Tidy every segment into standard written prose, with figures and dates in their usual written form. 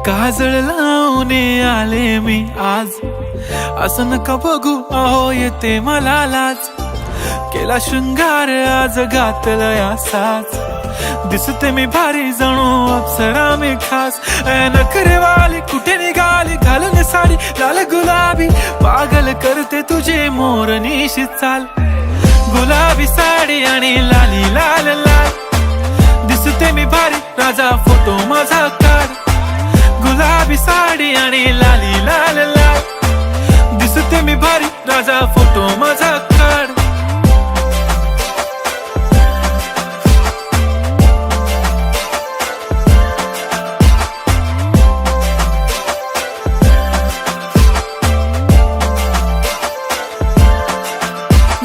काजळ लावून आले मी आज, असं नका बघू अहो येते मला लाज. केला शृंगार आज घातलंय असाच, दिसते मी भारी जणू अप्सरा मी खास. नखरेवाली कुठे निघाली घालून साडी लाल गुलाबी, पागल करते तुझे मोरनीशी चाल. गुलाबी साडी आणि लाली लाल लाल, दिसते मी भारी राजा फोटो माझा काढ. गुलाबी साडी आणि लाली लाल लाल, दिसते मी भारी राजा फोटो माझा काढ.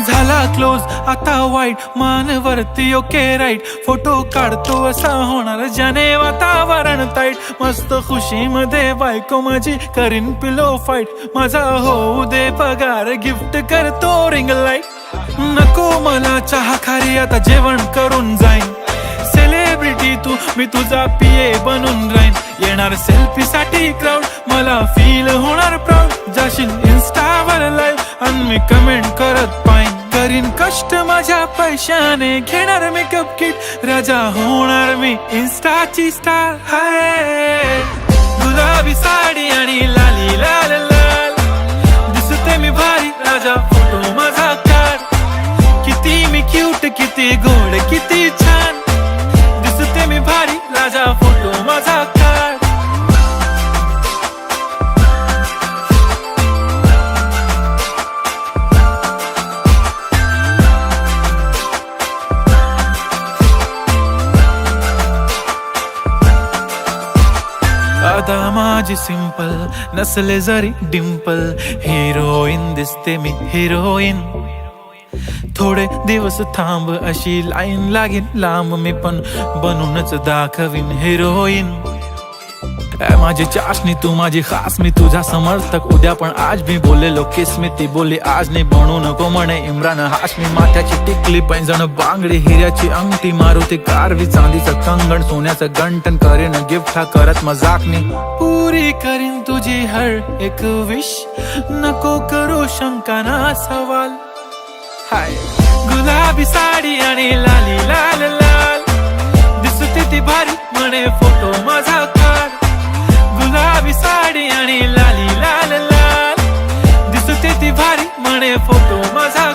झाला क्लोज आता वाईट, मानवरती ओके राईट. फोटो काढतो असा होणार ज्याने वातावरण ताईट. मस्त खुशी मध्ये बायको माझी करीन पिलो फाईट. माझा होऊ दे पगार गिफ्ट करतो रिंग लाईट. नको मला चहा खारी आता जेवण करून जाईन. सेलिब्रिटी तू मी तुझा पिये बनून राहीन. येणार सेल्फी साठी क्राऊड मला फील होणार प्राऊड. जाशील इन्स्टावर लाईव्ह आणि मी कमेंट करत पाईन. करीन कष्ट माझ्या पैशाने घेणार मेकअप किट. राजा होणार मी इन्स्टाची स्टार. हाय गुलाबी साडी आणि लाली लाल लाल, दिसते मी भारी राजा फोटो माझा काढ. किती मी क्यूट किती गोड किती छान, दिसते मी भारी राजा फोटो माझा काढ. आता माझी सिंपल नसले जरी डिंपल, हिरोईन दिसते मी हिरोईन. थोडे दिवस थांब अशी लाईन लागेल लांब, मी पण बनूनच दाखवीन हिरोईन. माझी चाशनी तू माझी खास, मी तुझा समर्थक उद्या पण आज मी बोललेलो किस मी. ती बोलली आज नाही बनू नको म्हणे इम्रान हाशमी. माथ्याची टिकली पैंजण बांगडी हिऱ्याची अंगठी, मारुती कारवी चांदीचं कंगण सोन्याचं गंटन. करीन गिफ्ट हा करत मजाकनी, पुरी करीन तुझी हर एक विश. नको करू शंका ना सवाल. हाय गुलाबी साडी आणि लाली लाल लाल, दिसते ती भारी म्हणे फोटो माझा काढ. गुलाबी साडी आणि लाली लाल लाल, दिसते ती भारी म्हणे फोटो माझा.